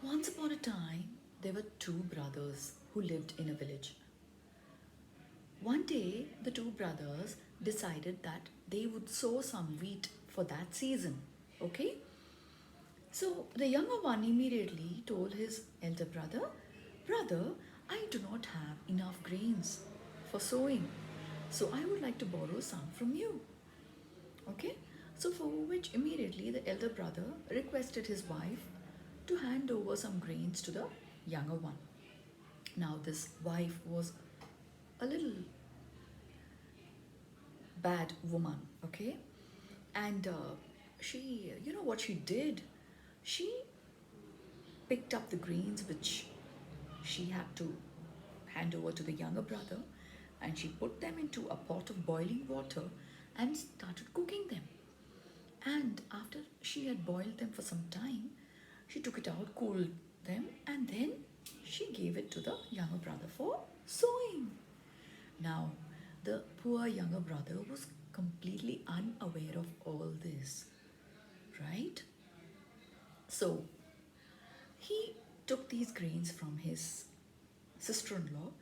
Once upon a time, there were two brothers who lived in a village. One day, the two brothers decided that they would sow some wheat for that season. Okay? So the younger one immediately told his elder brother, "Brother, I do not have enough grains for sowing, so I would like to borrow some from you." Okay? So, for which immediately the elder brother requested his wife to hand over some grains to the younger one. Now, this wife was a little bad woman, okay? And you know what she did? She picked up the grains which she had to hand over to the younger brother, and she put them into a pot of boiling water and started cooking them. And after she had boiled them for some time, she took it out, cooled them, and then she gave it to the younger brother for sewing. Now, the poor younger brother was completely unaware of all this, right? So, he took these grains from his sister in law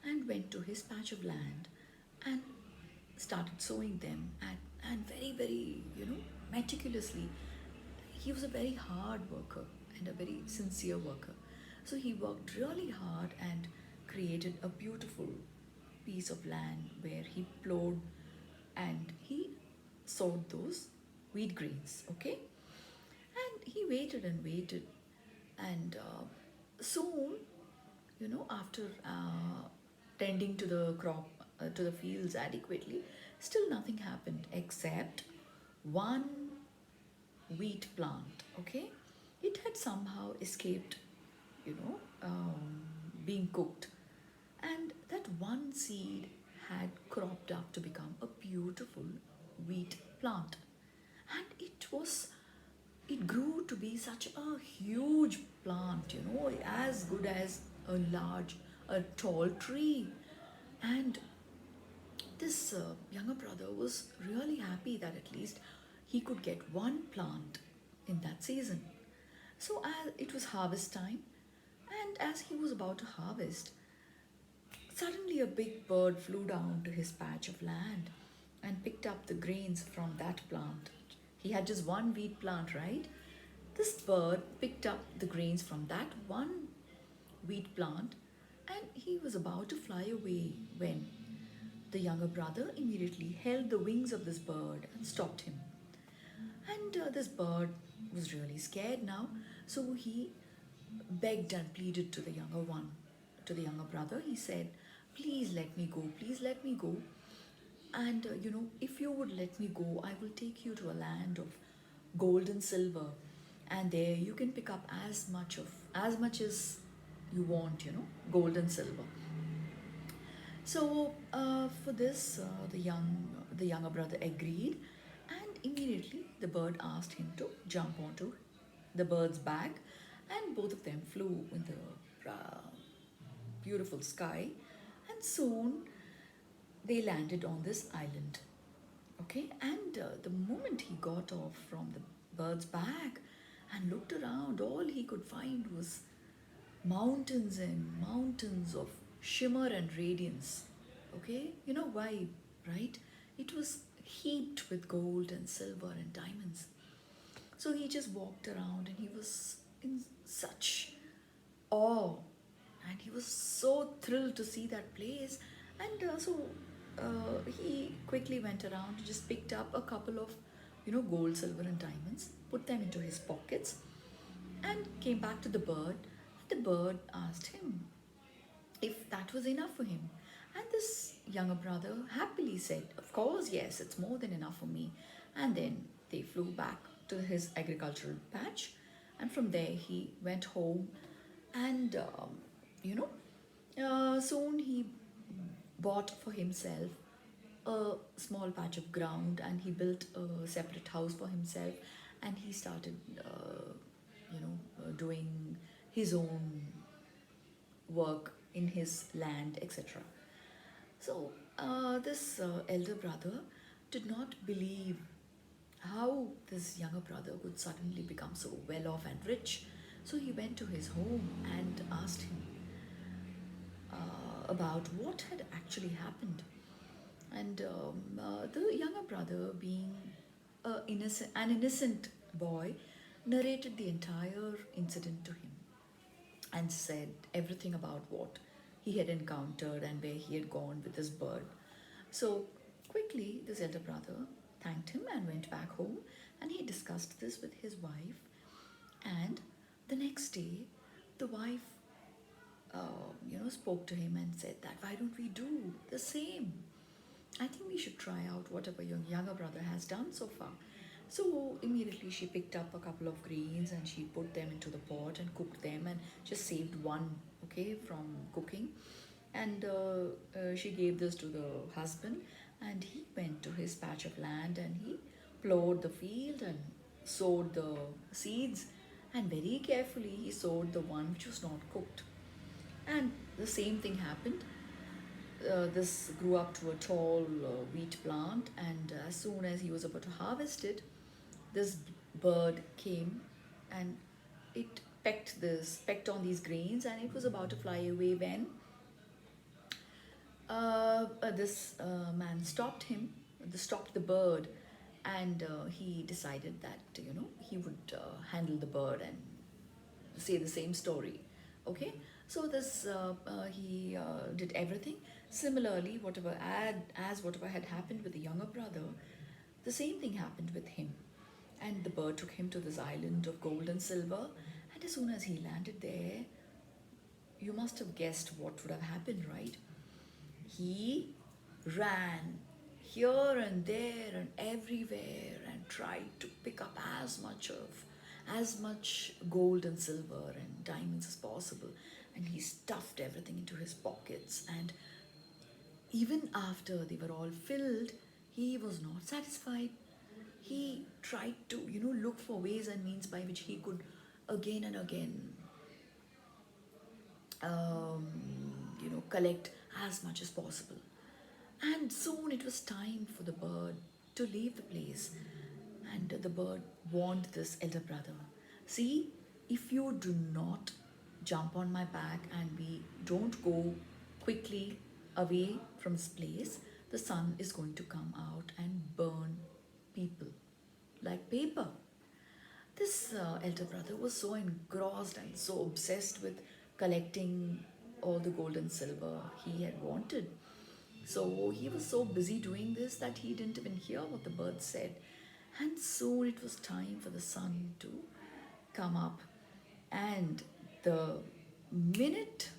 and went to his patch of land and started sowing them and very, very, meticulously. He was a very hard worker and a very sincere worker. So he worked really hard and created a beautiful piece of land where he plowed and he sowed those wheat grains, okay? And he waited and waited, and soon, after tending to the crop, to the fields adequately, still nothing happened except one wheat plant, okay? It had somehow escaped, being cooked, and that one seed had cropped up to become a beautiful wheat plant. And it grew to be such a huge plant, as good as a tall tree. And this younger brother was really happy that at least he could get one plant in that season. So, as it was harvest time, and as he was about to harvest, suddenly a big bird flew down to his patch of land and picked up the grains from that plant. He had just one wheat plant, right? This bird picked up the grains from that one wheat plant, and he was about to fly away when the younger brother immediately held the wings of this bird and stopped him. And this bird was really scared now, so he begged and pleaded to the younger one, to the younger brother. He said, "Please let me go, please let me go. And if you would let me go, I will take you to a land of gold and silver, and there you can pick up as much as you want, gold and silver." So for this, the younger brother agreed, and immediately the bird asked him to jump onto the bird's back, and both of them flew in the beautiful sky, and soon they landed on this island. Okay, and the moment he got off from the bird's back and looked around, all he could find was mountains and mountains of shimmer and radiance. Okay, you know why, right? It was heaped with gold and silver and diamonds. So he just walked around and he was in such awe, and he was so thrilled to see that place. And he quickly went around, just picked up a couple of gold, silver and diamonds, put them into his pockets, and came back to the bird. The bird asked him if that was enough for him, and this younger brother happily said, "Of course, yes, it's more than enough for me." And then they flew back to his agricultural patch, and from there he went home. And soon he bought for himself a small patch of ground, and he built a separate house for himself, and he started doing his own work in his land, etc. So this elder brother did not believe how this younger brother would suddenly become so well off and rich, So he went to his home and asked him about what had actually happened. And the younger brother, being an innocent boy, narrated the entire incident to him and said everything about what he had encountered and where he had gone with his bird. So quickly, this elder brother thanked him and went back home, and he discussed this with his wife. And the next day, the wife, spoke to him and said that why don't we do the same? I think we should try out whatever your younger brother has done so far. So immediately she picked up a couple of greens and she put them into the pot and cooked them and just saved one, okay, from cooking. And she gave this to the husband, and he went to his patch of land and he plowed the field and sowed the seeds, and very carefully he sowed the one which was not cooked. And the same thing happened. This grew up to a tall wheat plant, and as soon as he was about to harvest it, this bird came and it pecked on these grains, and it was about to fly away when this man stopped the bird, and he decided that he would handle the bird and say the same story. Okay, so this he did everything similarly. Whatever had happened with the younger brother, the same thing happened with him. And the bird took him to this island of gold and silver. And as soon as he landed there, you must have guessed what would have happened, right? He ran here and there and everywhere and tried to pick up as much gold and silver and diamonds as possible, and he stuffed everything into his pockets. And even after they were all filled, he was not satisfied. He tried to look for ways and means by which he could again and again um, collect as much as possible. And soon it was time for the bird to leave the place. And the bird warned this elder brother, see, if you do not jump on my back and we don't go quickly away from this place, the sun is going to come out and burn people like paper. This elder brother was so engrossed and so obsessed with collecting all the gold and silver he had wanted. So he was so busy doing this that he didn't even hear what the bird said. And soon it was time for the sun to come up. And the minute,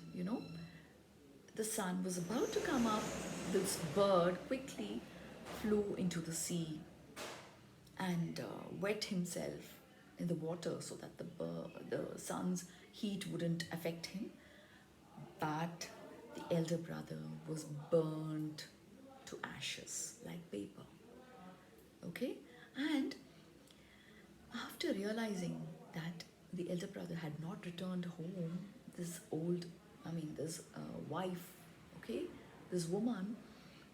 the sun was about to come up, this bird quickly flew into the sea and wet himself in the water so that the sun's heat wouldn't affect him. But the elder brother was burnt to ashes like paper. Okay? And after realizing that the elder brother had not returned home, this wife, okay, this woman,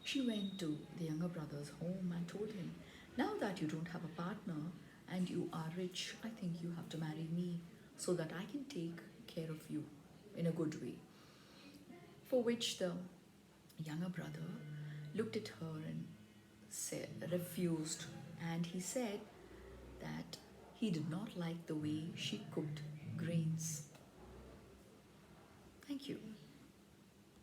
she went to the younger brother's home and told him, now that you don't have a partner and you are rich, I think you have to marry me so that I can take care of you in a good way. For which the younger brother looked at her and refused, and he said that he did not like the way she cooked grains. Thank you.